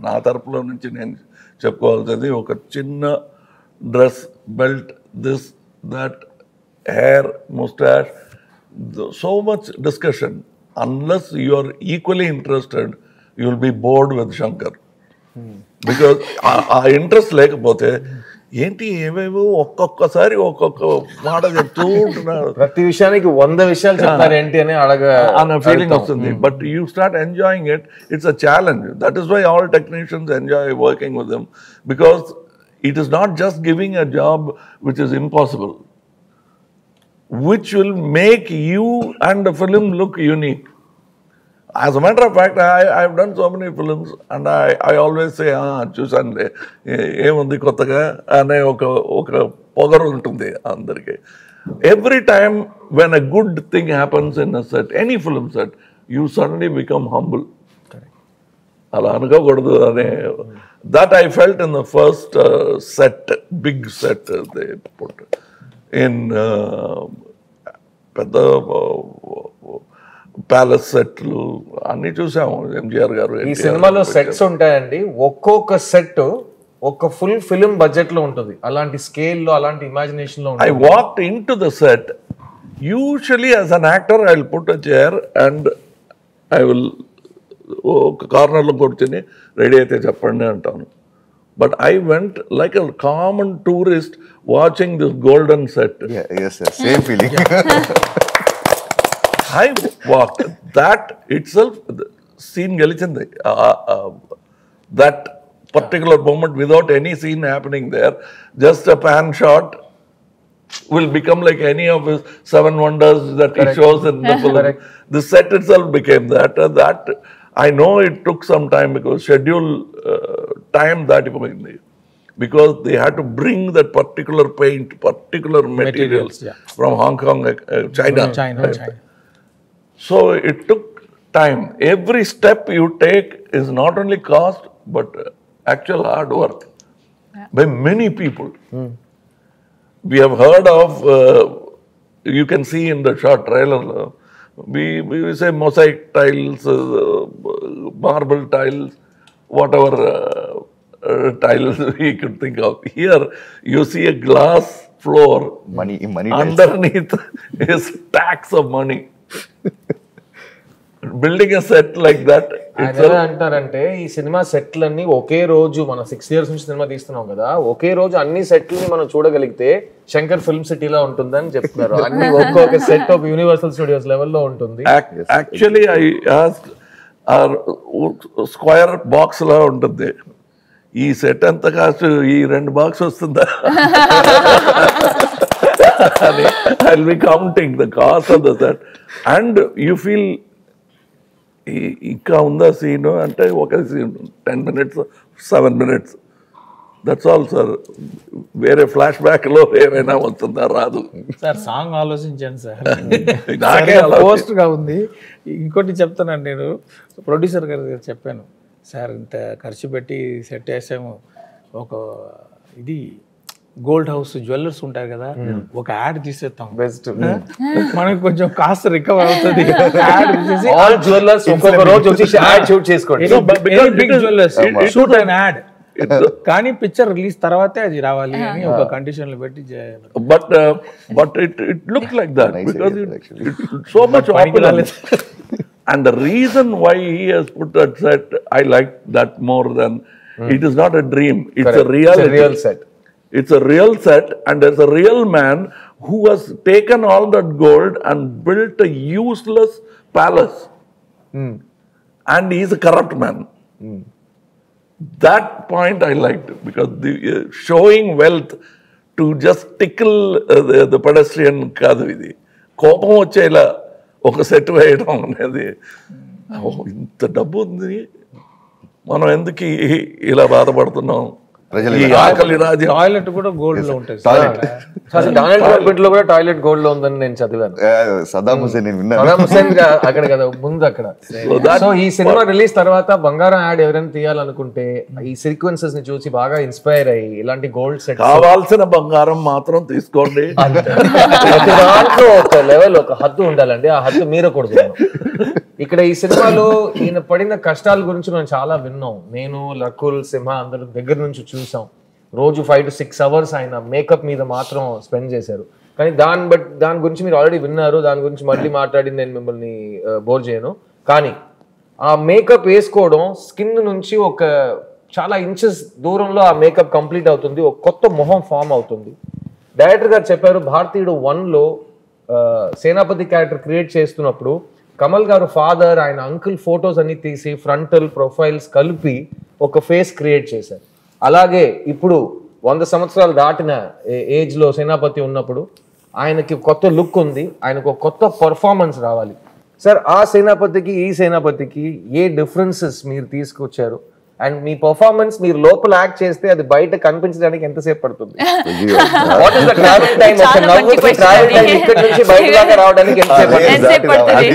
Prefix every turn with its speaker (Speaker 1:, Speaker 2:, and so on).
Speaker 1: నా తరపులో నుంచి నేను చెప్పుకోవాల్సింది ఒక చిన్న dress, belt, this that, hair, mustache, so much discussion. Unless you are equally interested, you will be bored with Shankar. Because ఆ ఇంట్రెస్ట్ లేకపోతే ఏంటి ఏమేమో ఒక్కొక్కసారి ఒక్కొక్క మాట చెప్తూ ఉంటున్నారు,
Speaker 2: ప్రతి విషయానికి 100 విషయాలు చెప్తారు ఏంటి అని
Speaker 1: అన్న ఫీలింగ్ వస్తుంది. But you start enjoying it, it's a challenge. That is why all technicians enjoy working with them, because it is not just giving a job which is impossible, which will make you and the film look unique. As a matter of fact, I've done so many films and I always say, చూసానులే ఏముంది కొత్తగా అనే ఒక పొగరు ఉంటుంది అందరికీ. Every time when a good thing happens in a set, any film set, you suddenly become humble. అలా అనుకోకూడదు అనే that I felt in the first set, big set they put. పెద్ద ప్యాలెస్ సెట్లు అన్ని చూసాము ఎంజిఆర్ గారు.
Speaker 2: ఈ సినిమాలో సెట్స్ ఉంటాయండి, ఒక్కొక్క సెట్ ఒక ఫుల్ ఫిలిం బడ్జెట్ లో ఉంటుంది. అలాంటి స్కేల్ లో, అలాంటి ఇమాజినేషన్ లో.
Speaker 1: I walked into the set. Usually as an actor I will put a chair and I will ఒక కార్నర్లో కూర్చొని రెడీ అయితే చెప్పండి అంటాను. But I went like a common tourist watching this golden set.
Speaker 3: Yeah, yes, sir. Same feeling.
Speaker 1: I walked. That itself, the scene gelichindi. That particular moment without any scene happening there, just a pan shot will become like any of his 7 wonders that he shows in the film. The set itself became that. That I know it took some time because schedule time that because they had to bring that particular paint, particular materials from Hong Kong, China. So it took time. Every step you take is not only cost but actual hard work by many people. We have heard of, you can see in the short trailer, we say mosaic tiles, marble tiles, whatever tiles we could think of. Here you see a glass floor.
Speaker 3: Money
Speaker 1: underneath is stacks of money. Building a set like that.
Speaker 2: అంటారంటే ఈ cinema సెట్లన్నీ ఒకే రోజు, మనం 6 years నుంచి cinema తీస్తున్నాం కదా, ఒకే రోజు అన్ని సెట్లని మనం చూడగలిగితే శంకర్ ఫిల్మ్ సిటీలో ఉంటుందని చెప్తున్నారు. అన్ని ఒక్కొక్క సెట్ ఆఫ్ యూనివర్సల్ స్టూడియోస్ లెవెల్లో ఉంటుంది.
Speaker 1: Actually I asked square box లా ఉంటుంది, ఈ సెట్ ఎంత కాస్ట్, ఈ 2 బాక్స్ వస్తుందా అని. I will be counting the cost of the set and you feel ఇంకా ఉందా సీను అంటే ఒక scene 10 minutes 7 minutes, that's all sir. వేరే ఫ్లాష్ బ్యాక్ లో ఏమైనా వస్తుందా, రాదు
Speaker 4: సార్. సాంగ్ ఆలోచించండి సార్,
Speaker 1: నాకే
Speaker 4: పోస్ట్ గా ఉంది. ఇంకోటి చెప్తానండి, నేను ప్రొడ్యూసర్ గారు చెప్పాను, సార్ ఇంత ఖర్చు పెట్టి సెట్ వేసాము, ఒక ఇది గోల్డ్ హౌస్ జ్యువెలర్స్ ఉంటారు కదా, ఒక యాడ్ తీసేస్తాం,
Speaker 2: బెస్ట్
Speaker 4: మనకి కొంచెం కాస్ట్ రికవర్ అవుతుంది. యాడ్ తీసేసి
Speaker 2: ఆల్ జ్యువెలర్స్ ఒక్కొక్క రోజు వచ్చి యాడ్ షూట్ చేసుకోండి.
Speaker 4: Big jewellers shoot and ad, కానీ పిక్చర్ రిలీజ్ తర్వాతే అది రావాలి అని ఒక కండిషన్లు పెట్టి.
Speaker 1: But it look like that because it so much popular. And the reason why he has put that set, I like that more than it is not a dream. It's a reality.
Speaker 2: It's a real set.
Speaker 1: It's a real set, and there's a real man who has taken all that gold and built a useless palace. And he's a corrupt man. That point I liked because the showing wealth to just tickle the pedestrian kaadu idi. Kopam vachela ఒక set వేయడం అనేది, ఇంత డబ్బు ఉంది మనం ఎందుకు ఇలా బాధపడుతున్నాం
Speaker 3: ప్రజలు
Speaker 1: ఈ ఆకలి రాజ్యం
Speaker 4: టాయిలెట్ కూడా గోల్డ్ లో ఉంటుంది
Speaker 3: టాయిలెట్
Speaker 2: అసలు డొనాల్డ్ ట్రంప్ ఇంట్లో కూడా టాయిలెట్ గోల్డ్ లో ఉందని నేను చదివాను.
Speaker 3: సద్దాం హుసేన్ నేను విన్నాను.
Speaker 2: సదాం హుస్సేన్ అక్కడ కదా ముందు అక్కడ. సో ఈ సినిమా రిలీజ్ తర్వాత బంగారం యాడ్ ఎవరైనా తీయాలనుకుంటే ఈ సీక్వెన్సెస్ ని చూసి బాగా ఇన్స్పైర్ అయ్యి ఇలాంటి గోల్డ్ సెట్
Speaker 1: కావాల్సిన బంగారం మాత్రం తీసుకోండి.
Speaker 2: దాంట్లో ఒక లెవెల్ ఒక హద్దు ఉండాలండి, ఆ హద్దు మీరకూడదు. ఇక్కడ ఈ సినిమాలో ఈయన పడిన కష్టాల గురించి మనం చాలా విన్నాం. నేను, రకుల్, సింహ అందరూ దగ్గర నుంచి చూసాం. రోజు 5 to 6 hours ఆయన మేకప్ మీద మాత్రం స్పెండ్ చేశారు. కానీ దాని గురించి మీరు ఆల్రెడీ విన్నారు, దాని గురించి మళ్ళీ మాట్లాడి నేను మిమ్మల్ని బోర్ చేయను. కానీ ఆ మేకప్ వేసుకోవడం స్కిన్ నుంచి ఒక చాలా ఇంచెస్ దూరంలో ఆ మేకప్ కంప్లీట్ అవుతుంది, ఒక కొత్త మొహం ఫామ్ అవుతుంది. డైరెక్టర్ గారు చెప్పారు భారతీయుడు 1లో సేనాపతి క్యారెక్టర్ క్రియేట్ చేస్తున్నప్పుడు కమల్ గారు ఫాదర్, ఆయన అంకుల్ ఫొటోస్ అన్ని తీసి ఫ్రంటల్ ప్రొఫైల్స్ కలిపి ఒక ఫేస్ క్రియేట్ చేశారు. అలాగే ఇప్పుడు 100 సంవత్సరాలు దాటిన ఏజ్ లో సేనాపతి ఉన్నప్పుడు ఆయనకి కొత్త లుక్ ఉంది, ఆయనకు ఒక కొత్త పర్ఫార్మెన్స్ రావాలి. సార్ ఆ సేనాపతికి ఈ సేనాపతికి ఏ డిఫరెన్సెస్ మీరు తీసుకొచ్చారు? అండ్ మీ పర్ఫార్మెన్స్ మీరు లోపల యాక్ట్ చేస్తే అది బయట కనిపించడానికి ఎంతసేపు పడుతుంది? What is the travel time? ఒక నవ్వుకి ట్రావెల్ టైం ఇక్కడ నుంచి బయట దాకా రావడానికి ఎంతసేపు పడుతుంది?